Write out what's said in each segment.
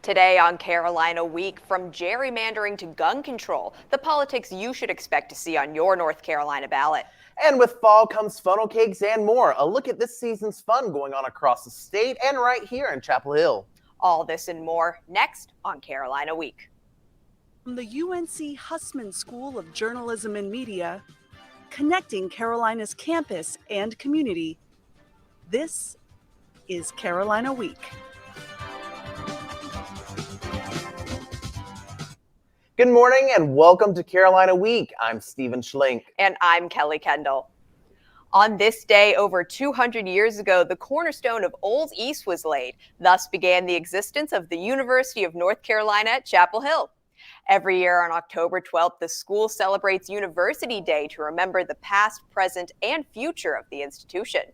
Today on Carolina Week, from gerrymandering to gun control, the politics you should expect to see on your North Carolina ballot. And with fall comes funnel cakes and more. A look at this season's fun going on across the state and right here in Chapel Hill. All this and more next on Carolina Week. From the UNC Hussman School of Journalism and Media, connecting Carolina's campus and community, this is Carolina Week. Good morning and welcome to Carolina Week. I'm Stephen Schlink. And I'm Kelly Kendall. On this day, over 200 years ago, the cornerstone of Old East was laid. Thus began the existence of the University of North Carolina at Chapel Hill. Every year on October 12th, the school celebrates University Day to remember the past, present, and future of the institution.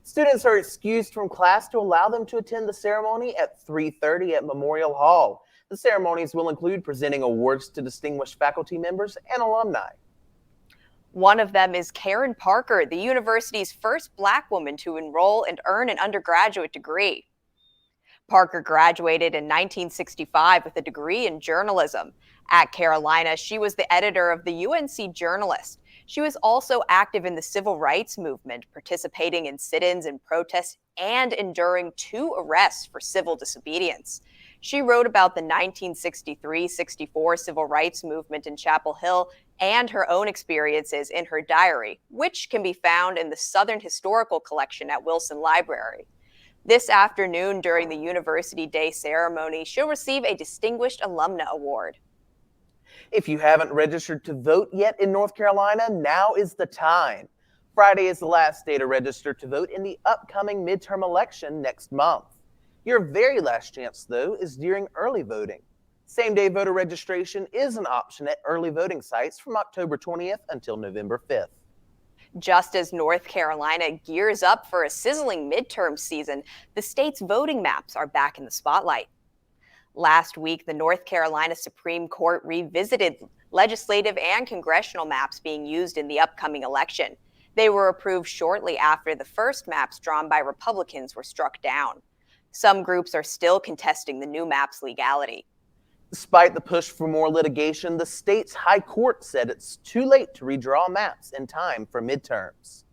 Students are excused from class to allow them to attend the ceremony at 3:30 at Memorial Hall. The ceremonies will include presenting awards to distinguished faculty members and alumni. One of them is Karen Parker, the university's first Black woman to enroll and earn an undergraduate degree. Parker graduated in 1965 with a degree in journalism. At Carolina, she was the editor of the UNC Journalist. She was also active in the civil rights movement, participating in sit-ins and protests and enduring 2 arrests for civil disobedience. She wrote about the 1963-64 civil rights movement in Chapel Hill and her own experiences in her diary, which can be found in the Southern Historical Collection at Wilson Library. This afternoon, during the University Day ceremony, she'll receive a Distinguished Alumna Award. If you haven't registered to vote yet in North Carolina, now is the time. Friday is the last day to register to vote in the upcoming midterm election next month. Your very last chance, though, is during early voting. Same-day voter registration is an option at early voting sites from October 20th until November 5th. Just as North Carolina gears up for a sizzling midterm season, the state's voting maps are back in the spotlight. Last week, the North Carolina Supreme Court revisited legislative and congressional maps being used in the upcoming election. They were approved shortly after the first maps drawn by Republicans were struck down. Some groups are still contesting the new map's legality. Despite the push for more litigation, the state's high court said it's too late to redraw maps in time for midterms.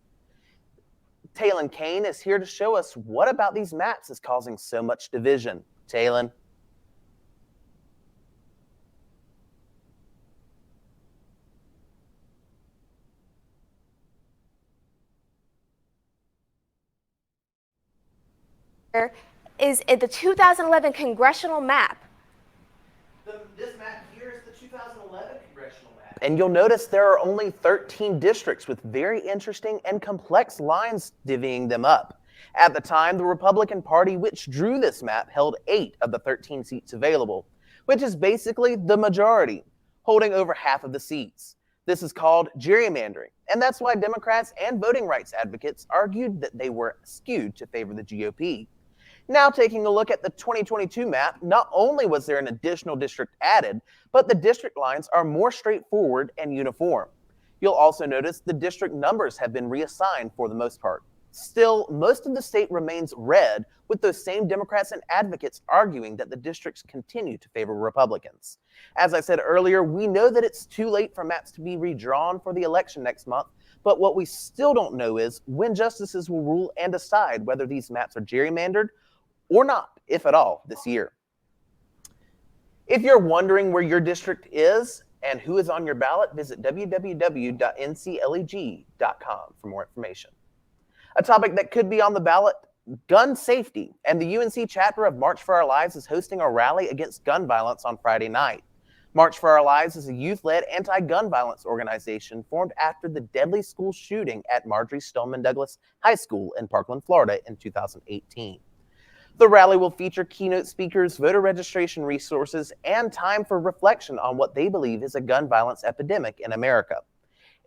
Talon Kane is here to show us what about these maps is causing so much division. Talon. Is the 2011 congressional map. This map here is the 2011 congressional map. And you'll notice there are only 13 districts with very interesting and complex lines divvying them up. At the time, the Republican Party, which drew this map, held 8 of the 13 seats available, which is basically the majority, holding over half of the seats. This is called gerrymandering, and that's why Democrats and voting rights advocates argued that they were skewed to favor the GOP. Now taking a look at the 2022 map, not only was there an additional district added, but the district lines are more straightforward and uniform. You'll also notice the district numbers have been reassigned for the most part. Still, most of the state remains red, with those same Democrats and advocates arguing that the districts continue to favor Republicans. As I said earlier, we know that it's too late for maps to be redrawn for the election next month, but what we still don't know is when justices will rule and decide whether these maps are gerrymandered or not, if at all, this year. If you're wondering where your district is and who is on your ballot, visit www.ncleg.com for more information. A topic that could be on the ballot, gun safety, and the UNC chapter of March for Our Lives is hosting a rally against gun violence on Friday night. March for Our Lives is a youth-led anti-gun violence organization formed after the deadly school shooting at Marjory Stoneman Douglas High School in Parkland, Florida in 2018. The rally will feature keynote speakers, voter registration resources, and time for reflection on what they believe is a gun violence epidemic in America.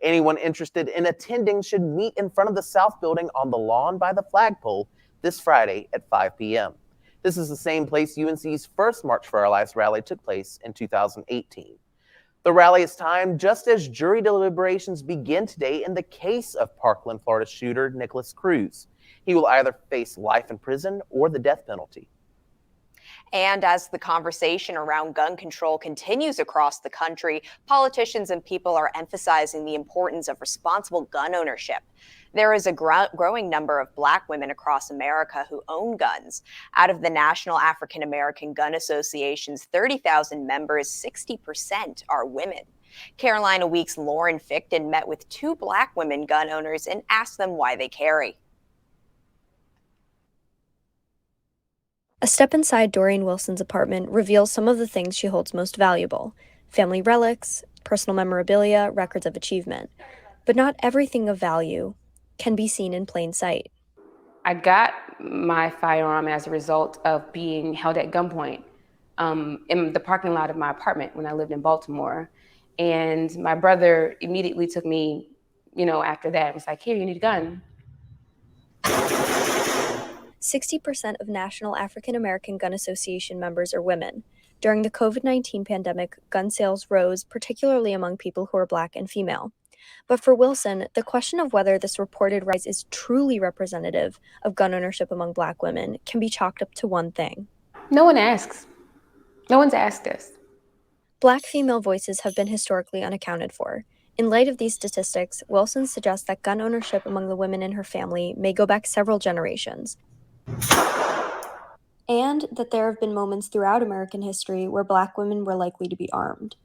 Anyone interested in attending should meet in front of the South Building on the lawn by the flagpole this Friday at 5 p.m. This is the same place UNC's first March for Our Lives rally took place in 2018. The rally is timed just as jury deliberations begin today in the case of Parkland, Florida shooter Nicholas Cruz. He will either face life in prison or the death penalty. And as the conversation around gun control continues across the country, politicians and people are emphasizing the importance of responsible gun ownership. There is a growing number of Black women across America who own guns. Out of the National African American Gun Association's 30,000 members, 60% are women. Carolina Week's Lauren Ficton met with two Black women gun owners and asked them why they carry. A step inside Doreen Wilson's apartment reveals some of the things she holds most valuable: family relics, personal memorabilia, records of achievement. But not everything of value can be seen in plain sight. I got my firearm as a result of being held at gunpoint in the parking lot of my apartment when I lived in Baltimore. And my brother immediately took me, after that, and was like, "Here, you need a gun." 60% of National African American Gun Association members are women. During the COVID-19 pandemic, gun sales rose, particularly among people who are Black and female. But for Wilson, the question of whether this reported rise is truly representative of gun ownership among Black women can be chalked up to one thing. No one asks. No one's asked us. Black female voices have been historically unaccounted for. In light of these statistics, Wilson suggests that gun ownership among the women in her family may go back several generations, and that there have been moments throughout American history where Black women were likely to be armed.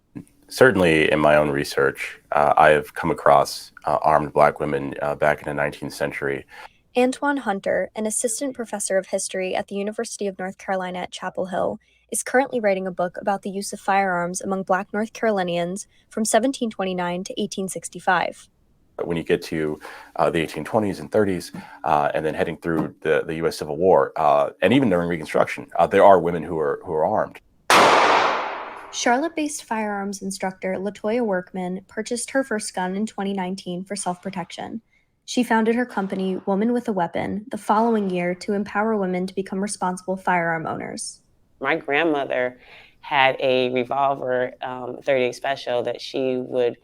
Certainly in my own research, I have come across armed Black women back in the 19th century. Antoine Hunter, an assistant professor of history at the University of North Carolina at Chapel Hill, is currently writing a book about the use of firearms among Black North Carolinians from 1729 to 1865. When you get to the 1820s and 30s, and then heading through the U.S. Civil War, and even during Reconstruction, there are women who are armed. Charlotte-based firearms instructor LaToya Workman purchased her first gun in 2019 for self-protection. She founded her company, Woman with a Weapon, the following year to empower women to become responsible firearm owners. My grandmother had a revolver 38 Special that she would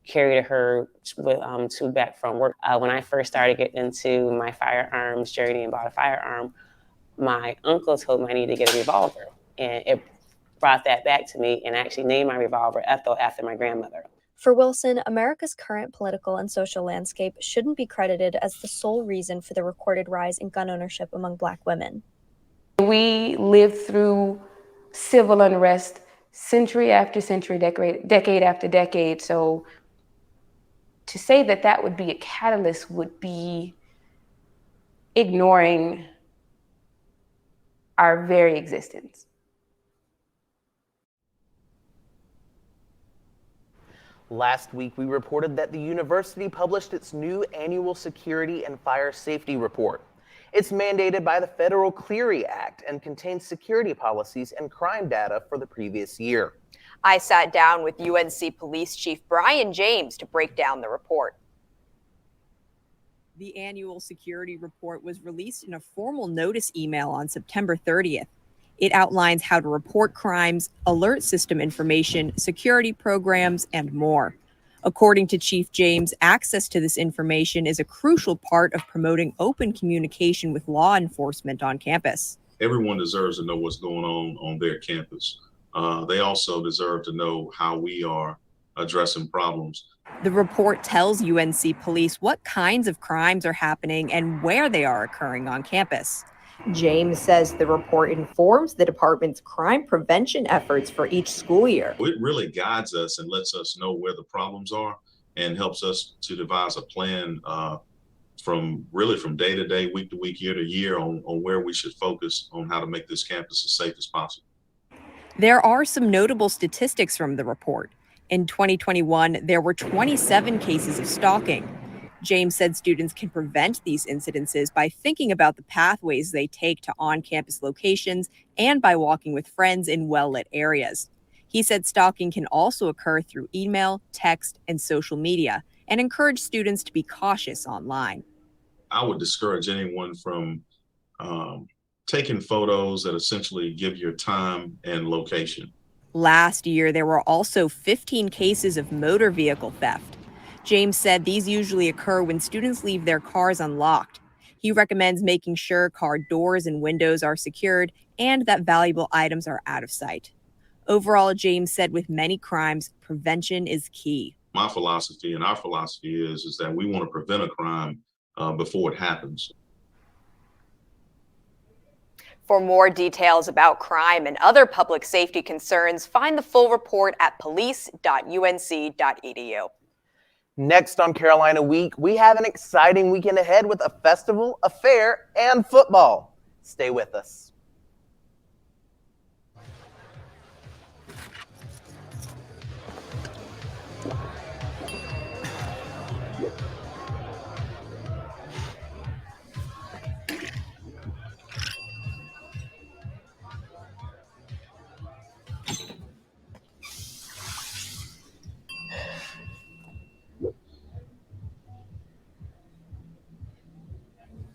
carry to her to back from work. When I first started getting into my firearms journey and bought a firearm, my uncle told me I needed to get a revolver. And it brought that back to me, and I actually named my revolver Ethel after my grandmother. For Wilson, America's current political and social landscape shouldn't be credited as the sole reason for the recorded rise in gun ownership among Black women. We lived through civil unrest century after century, decade after decade. So to say that that would be a catalyst would be ignoring our very existence. Last week, we reported that the university published its new annual Security and Fire Safety Report. It's mandated by the Federal Clery Act and contains security policies and crime data for the previous year. I sat down with UNC Police Chief Brian James to break down the report. The annual security report was released in a formal notice email on September 30th. It outlines how to report crimes, alert system information, security programs, and more. According to Chief James, access to this information is a crucial part of promoting open communication with law enforcement on campus. Everyone deserves to know what's going on their campus. They also deserve to know how we are addressing problems. The report tells UNC police what kinds of crimes are happening and where they are occurring on campus. James says the report informs the department's crime prevention efforts for each school year. It really guides us and lets us know where the problems are and helps us to devise a plan from day to day, week to week, year to year on where we should focus on how to make this campus as safe as possible. There are some notable statistics from the report. In 2021, there were 27 cases of stalking. James said students can prevent these incidences by thinking about the pathways they take to on-campus locations and by walking with friends in well-lit areas. He said stalking can also occur through email, text, and social media, and encouraged students to be cautious online. I would discourage anyone from taking photos that essentially give your time and location. Last year, there were also 15 cases of motor vehicle theft. James said these usually occur when students leave their cars unlocked. He recommends making sure car doors and windows are secured and that valuable items are out of sight. Overall, James said with many crimes, prevention is key. My philosophy and our philosophy is that we want to prevent a crime before it happens. For more details about crime and other public safety concerns, find the full report at police.unc.edu. Next on Carolina Week, we have an exciting weekend ahead with a festival, a fair, and football. Stay with us.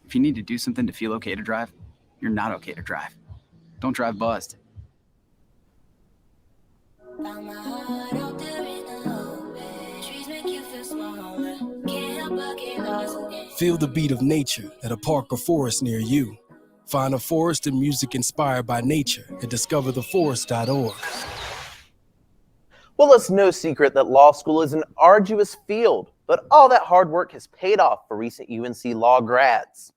If you need to do something to feel okay to drive, you're not okay to drive. Don't drive buzzed. Feel the beat of nature at a park or forest near you. Find a forest and music inspired by nature at discovertheforest.org. Well, it's no secret that law school is an arduous field, but all that hard work has paid off for recent UNC law grads.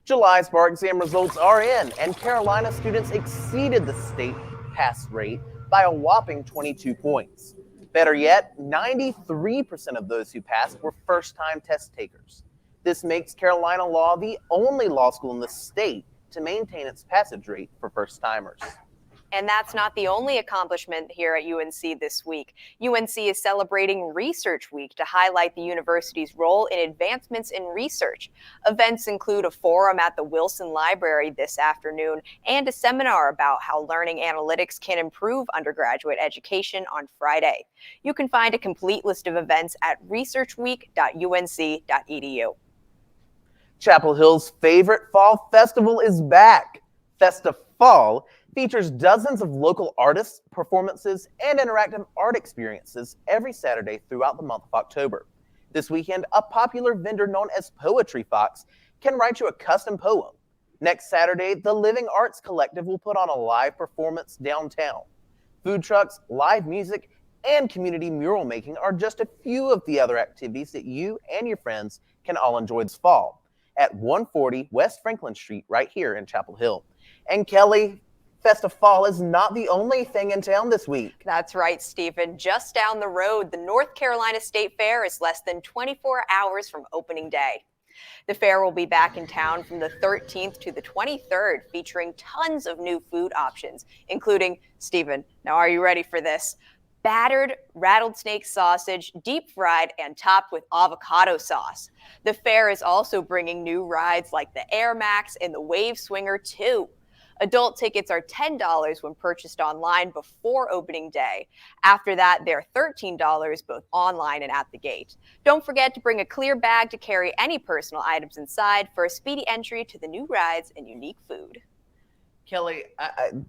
July's bar exam results are in, and Carolina students exceeded the state pass rate by a whopping 22 points. Better yet, 93% of those who passed were first-time test takers. This makes Carolina Law the only law school in the state to maintain its passage rate for first-timers. And that's not the only accomplishment here at UNC this week. UNC is celebrating Research Week to highlight the university's role in advancements in research. Events include a forum at the Wilson Library this afternoon and a seminar about how learning analytics can improve undergraduate education on Friday. You can find a complete list of events at researchweek.unc.edu. Chapel Hill's favorite fall festival is back. Festa-Fall features dozens of local artists, performances, and interactive art experiences every Saturday throughout the month of October. This weekend, a popular vendor known as Poetry Fox can write you a custom poem. Next Saturday, the Living Arts Collective will put on a live performance downtown. Food trucks, live music, and community mural making are just a few of the other activities that you and your friends can all enjoy this fall at 140 West Franklin Street right here in Chapel Hill. And Kelly, Festa-Fall is not the only thing in town this week. That's right, Stephen. Just down the road, the North Carolina State Fair is less than 24 hours from opening day. The fair will be back in town from the 13th to the 23rd, featuring tons of new food options, including, Stephen, now are you ready for this? Battered rattlesnake sausage, deep fried and topped with avocado sauce. The fair is also bringing new rides like the Air Max and the Wave Swinger 2. Adult tickets are $10 when purchased online before opening day. After that, they're $13 both online and at the gate. Don't forget to bring a clear bag to carry any personal items inside for a speedy entry to the new rides and unique food. Kelly,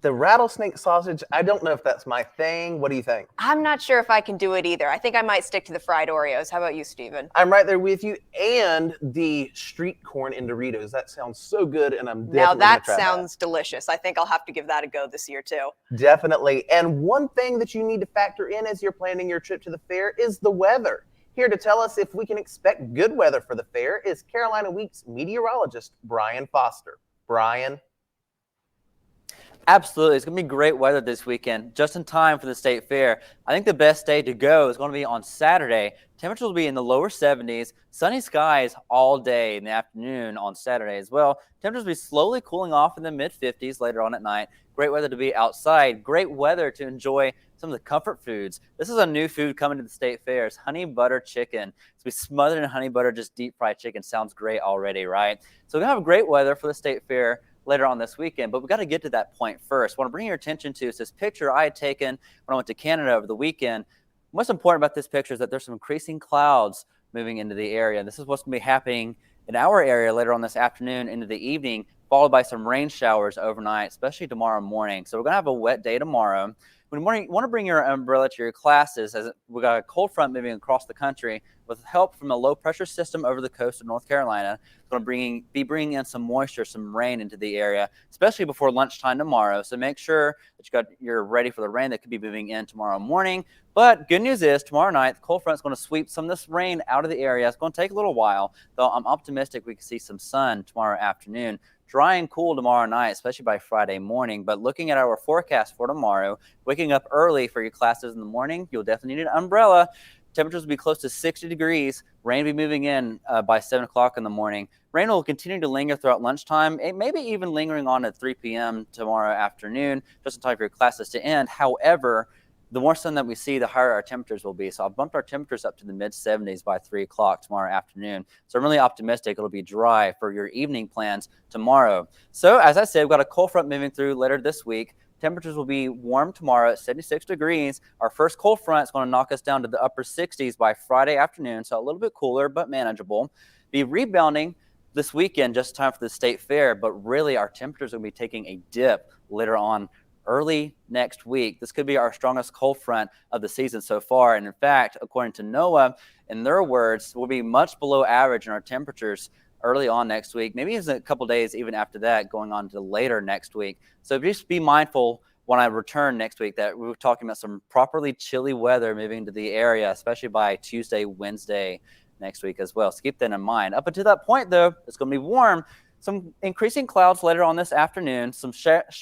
the rattlesnake sausage, I don't know if that's my thing. What do you think? I'm not sure if I can do it either. I think I might stick to the fried Oreos. How about you, Stephen? I'm right there with you. And the street corn in Doritos. That sounds so good, and I'm definitely Now that gonna try sounds delicious. I think I'll have to give that a go this year too. Definitely. And one thing that you need to factor in as you're planning your trip to the fair is the weather. Here to tell us if we can expect good weather for the fair is Carolina Week's meteorologist, Brian Foster. Brian. Absolutely. It's going to be great weather this weekend, just in time for the state fair. I think the best day to go is going to be on Saturday. Temperatures will be in the lower 70s, sunny skies all day in the afternoon on Saturday as well. Temperatures will be slowly cooling off in the mid-50s later on at night. Great weather to be outside. Great weather to enjoy some of the comfort foods. This is a new food coming to the state fair. It's honey butter chicken. It's be smothered in honey butter, just deep fried chicken. Sounds great already, right? So we're going to have great weather for the state fair later on this weekend, but we got to get to that point first. I want to bring your attention to this picture I had taken when I went to Canada over the weekend. What's important about this picture is that there's some increasing clouds moving into the area. This is what's going to be happening in our area later on this afternoon into the evening, followed by some rain showers overnight, especially tomorrow morning. So we're going to have a wet day tomorrow. When you want to bring your umbrella to your classes, as we got a cold front moving across the country with help from a low pressure system over the coast of North Carolina. It's going to be bringing in some moisture, some rain into the area, especially before lunchtime tomorrow. So make sure that you're ready for the rain that could be moving in tomorrow morning. But good news is tomorrow night, the cold front is going to sweep some of this rain out of the area. It's going to take a little while, though I'm optimistic we can see some sun tomorrow afternoon. Dry and cool tomorrow night, especially by Friday morning. But looking at our forecast for tomorrow, waking up early for your classes in the morning, you'll definitely need an umbrella. Temperatures will be close to 60 degrees. Rain will be moving in by 7 o'clock in the morning. Rain will continue to linger throughout lunchtime, maybe even lingering on at 3 p.m. tomorrow afternoon, just in time for your classes to end. However, the more sun that we see, the higher our temperatures will be. So I've bumped our temperatures up to the mid-70s by 3 o'clock tomorrow afternoon. So I'm really optimistic it'll be dry for your evening plans tomorrow. So as I said, we've got a cold front moving through later this week. Temperatures will be warm tomorrow at 76 degrees. Our first cold front is going to knock us down to the upper 60s by Friday afternoon, so a little bit cooler but manageable. Be rebounding this weekend just in time for the state fair, but really our temperatures will be taking a dip later on early next week. This could be our strongest cold front of the season so far. And in fact, according to NOAA, in their words, we'll be much below average in our temperatures early on next week, maybe even a couple days even after that, going on to later next week. So just be mindful when I return next week that we're talking about some properly chilly weather moving to the area, especially by Tuesday, Wednesday next week as well. So keep that in mind. Up until that point, though, it's going to be warm. Some increasing clouds later on this afternoon, some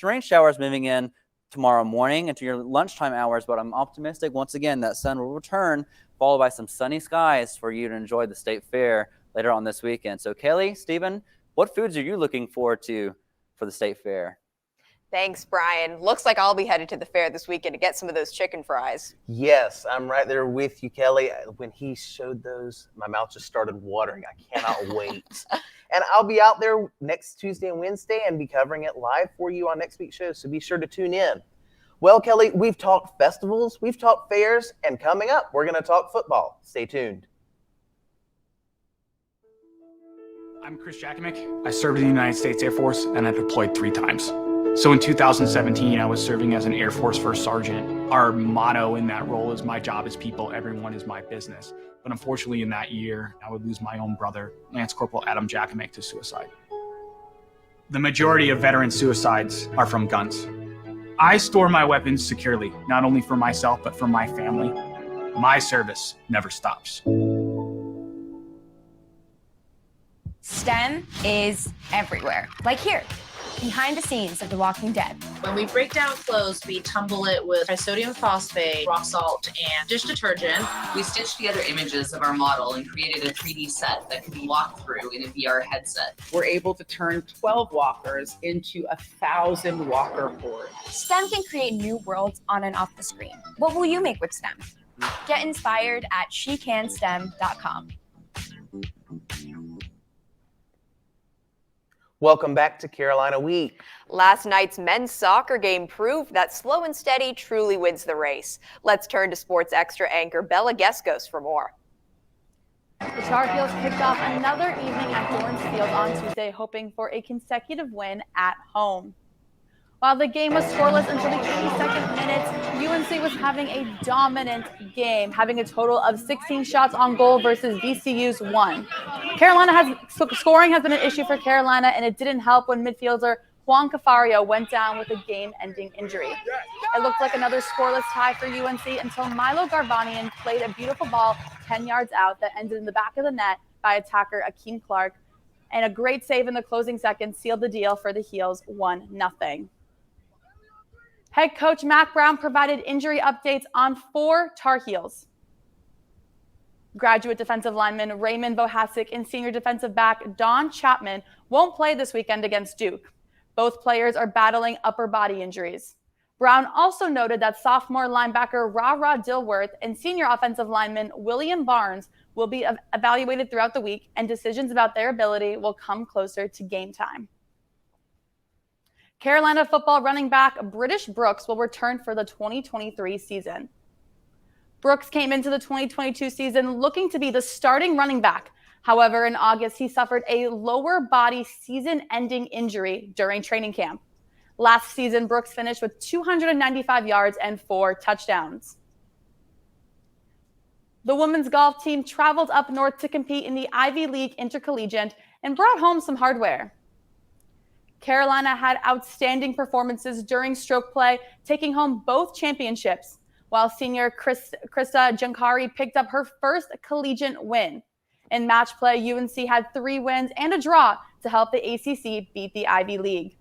rain showers moving in tomorrow morning into your lunchtime hours, but I'm optimistic once again that sun will return, followed by some sunny skies for you to enjoy the state fair later on this weekend. So Kelly, Stephen, what foods are you looking forward to for the state fair? Thanks, Brian. Looks like I'll be headed to the fair this weekend to get some of those chicken fries. Yes, I'm right there with you, Kelly. When he showed those, my mouth just started watering. I cannot wait. And I'll be out there next Tuesday and Wednesday and be covering it live for you on next week's show, so be sure to tune in. Well, Kelly, we've talked festivals, we've talked fairs, and coming up, we're going to talk football. Stay tuned. I'm Chris Jakimick. I served in the United States Air Force and I deployed 3 times. So in 2017, I was serving as an Air Force First Sergeant. Our motto in that role is "My job is people, everyone is my business." But unfortunately in that year, I would lose my own brother, Lance Corporal Adam Jakimick, to suicide. The majority of veteran suicides are from guns. I store my weapons securely, not only for myself, but for my family. My service never stops. STEM is everywhere, like here, behind the scenes of The Walking Dead. When we break down clothes, we tumble it with sodium phosphate, rock salt, and dish detergent. We stitched together images of our model and created a 3D set that could be walked through in a VR headset. We're able to turn 12 walkers into 1,000 walker hordes. STEM can create new worlds on and off the screen. What will you make with STEM? Get inspired at shecanstem.com. Welcome back to Carolina Week. Last night's men's soccer game proved that slow and steady truly wins the race. Let's turn to Sports Extra anchor Bella Geskos for more. The Tar Heels kicked off another evening at Dorrance Field on Tuesday, hoping for a consecutive win at home. While the game was scoreless until the 82nd minute, UNC was having a dominant game, having a total of 16 shots on goal versus VCU's 1. Scoring has been an issue for Carolina, and it didn't help when midfielder Juan Cafario went down with a game-ending injury. It looked like another scoreless tie for UNC until Milo Garvanian played a beautiful ball 10 yards out that ended in the back of the net by attacker Akeem Clark, and a great save in the closing seconds sealed the deal for the Heels 1-0. Head coach Mac Brown provided injury updates on 4 Tar Heels. Graduate defensive lineman Raymond Bohasic and senior defensive back Don Chapman won't play this weekend against Duke. Both players are battling upper body injuries. Brown also noted that sophomore linebacker Ra Dilworth and senior offensive lineman William Barnes will be evaluated throughout the week, and decisions about their ability will come closer to game time. Carolina football running back British Brooks will return for the 2023 season. Brooks came into the 2022 season looking to be the starting running back. However, in August, he suffered a lower body season-ending injury during training camp. Last season, Brooks finished with 295 yards and 4 touchdowns. The women's golf team traveled up north to compete in the Ivy League Intercollegiate and brought home some hardware. Carolina had outstanding performances during stroke play, taking home both championships, while senior Krista Jankari picked up her first collegiate win. In match play, UNC had 3 wins and a draw to help the ACC beat the Ivy League.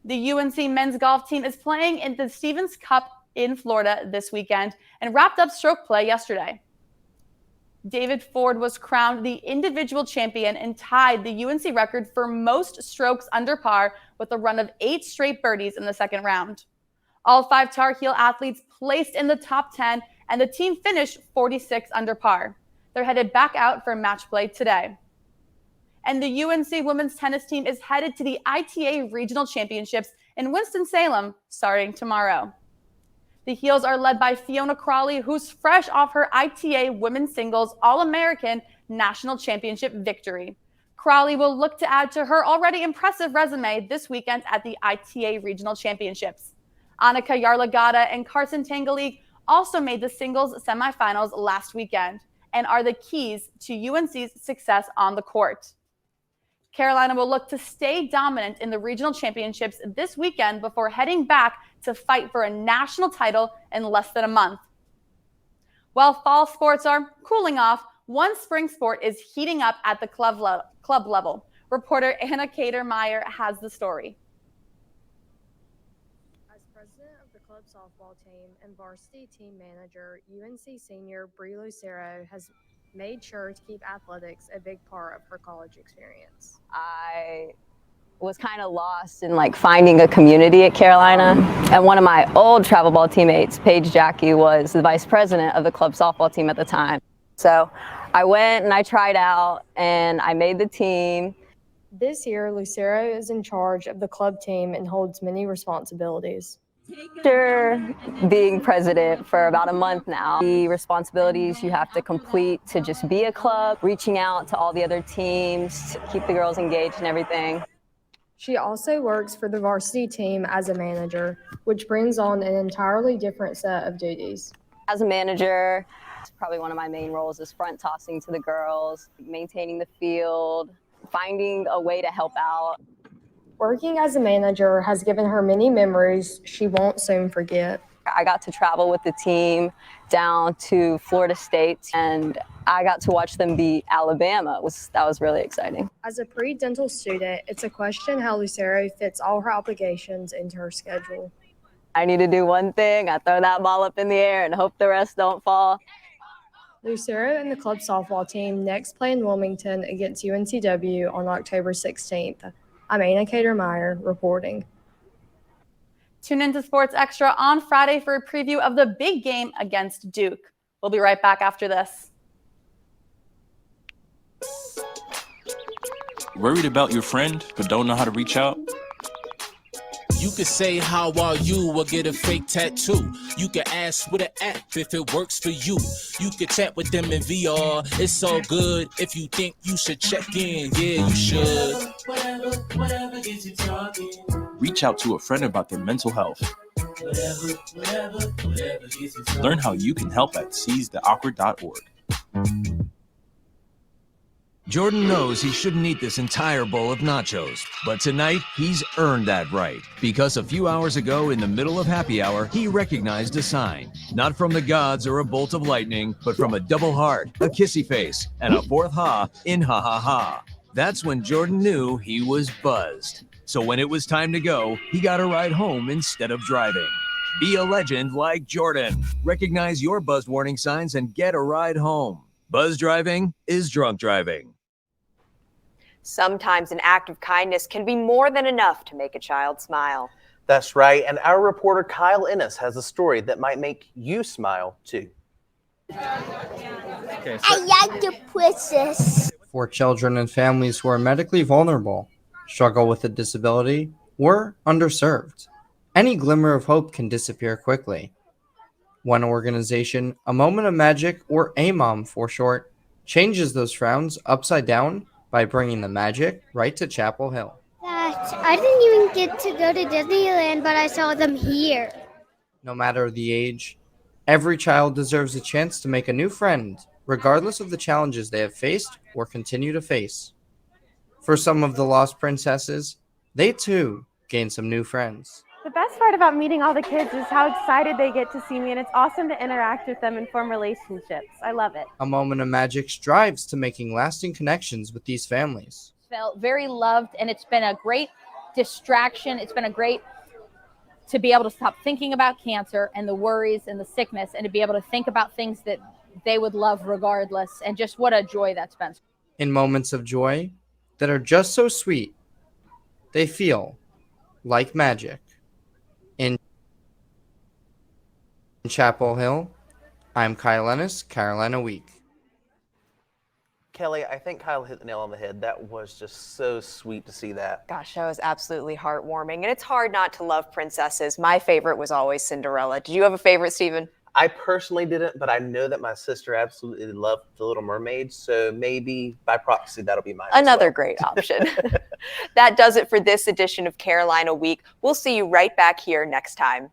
The UNC men's golf team is playing in the Stevens Cup in Florida this weekend and wrapped up stroke play yesterday. David Ford was crowned the individual champion and tied the UNC record for most strokes under par with a run of 8 straight birdies in the second round. All 5 Tar Heel athletes placed in the top 10, and the team finished 46 under par. They're headed back out for match play today. And the UNC women's tennis team is headed to the ITA Regional Championships in Winston-Salem starting tomorrow. The Heels are led by Fiona Crawley, who's fresh off her ITA Women's Singles All-American National Championship victory. Crawley will look to add to her already impressive resume this weekend at the ITA Regional Championships. Annika Yarlagada and Carson Tangalik also made the singles semifinals last weekend and are the keys to UNC's success on the court. Carolina will look to stay dominant in the regional championships this weekend before heading back to fight for a national title in less than a month. While fall sports are cooling off, one spring sport is heating up at the club level. Reporter Anna Katermeyer has the story. As president of the club softball team and varsity team manager, UNC senior Brie Lucero has made sure to keep athletics a big part of her college experience. I was kind of lost in finding a community at Carolina, and one of my old travel ball teammates, Paige Jackie, was the vice president of the club softball team at the time. So I went and I tried out and I made the team. This year, Lucero is in charge of the club team and holds many responsibilities. After being president for about a month now, the responsibilities you have to complete to just be a club, reaching out to all the other teams, to keep the girls engaged and everything. She also works for the varsity team as a manager, which brings on an entirely different set of duties. As a manager, probably one of my main roles is front tossing to the girls, maintaining the field, finding a way to help out. Working as a manager has given her many memories she won't soon forget. I got to travel with the team down to Florida State, and I got to watch them beat Alabama. That was really exciting. As a pre-dental student, it's a question how Lucero fits all her obligations into her schedule. I need to do one thing. I throw that ball up in the air and hope the rest don't fall. Lucero and the club softball team next play in Wilmington against UNCW on October 16th. I'm Anna Katermeyer reporting. Tune into Sports Extra on Friday for a preview of the big game against Duke. We'll be right back after this. Worried about your friend but don't know how to reach out? You could say, how are you, or get a fake tattoo. You could ask with an app if it works for you. You could chat with them in VR. It's all good if you think you should check in. Yeah, you should. Whatever gets you talking. Reach out to a friend about their mental health. Whatever gets you talking. Learn how you can help at seizetheawkward.org. Jordan knows he shouldn't eat this entire bowl of nachos, but tonight he's earned that right because a few hours ago in the middle of happy hour, he recognized a sign, not from the gods or a bolt of lightning, but from a double heart, a kissy face, and a fourth ha in ha ha ha. That's when Jordan knew he was buzzed. So when it was time to go, he got a ride home instead of driving. Be a legend like Jordan. Recognize your buzz warning signs and get a ride home. Buzz driving is drunk driving. Sometimes an act of kindness can be more than enough to make a child smile. That's right, and our reporter Kyle Ennis has a story that might make you smile too. I like the princess. For children and families who are medically vulnerable, struggle with a disability, or underserved, any glimmer of hope can disappear quickly. One organization, A Moment of Magic, or AMOM for short, changes those frowns upside down by bringing the magic right to Chapel Hill. The I didn't even get to go to Disneyland, but I saw them here. No matter the age, every child deserves a chance to make a new friend, regardless of the challenges they have faced or continue to face. For some of the lost princesses, they too gained some new friends. The best part about meeting all the kids is how excited they get to see me, and it's awesome to interact with them and form relationships. I love it. A Moment of Magic strives to making lasting connections with these families. Felt very loved, and it's been a great distraction. It's been a great to be able to stop thinking about cancer and the worries and the sickness, and to be able to think about things that they would love regardless, and just what a joy that's been. In moments of joy that are just so sweet, they feel like magic. In Chapel Hill, I'm Kyle Ennis, Carolina Week. Kelly, I think Kyle hit the nail on the head. That was just so sweet to see that. Gosh, that was absolutely heartwarming. And it's hard not to love princesses. My favorite was always Cinderella. Did you have a favorite, Stephen? I personally didn't, but I know that my sister absolutely loved The Little Mermaid, so maybe by proxy that'll be mine. Another great option. That does it for this edition of Carolina Week. We'll see you right back here next time.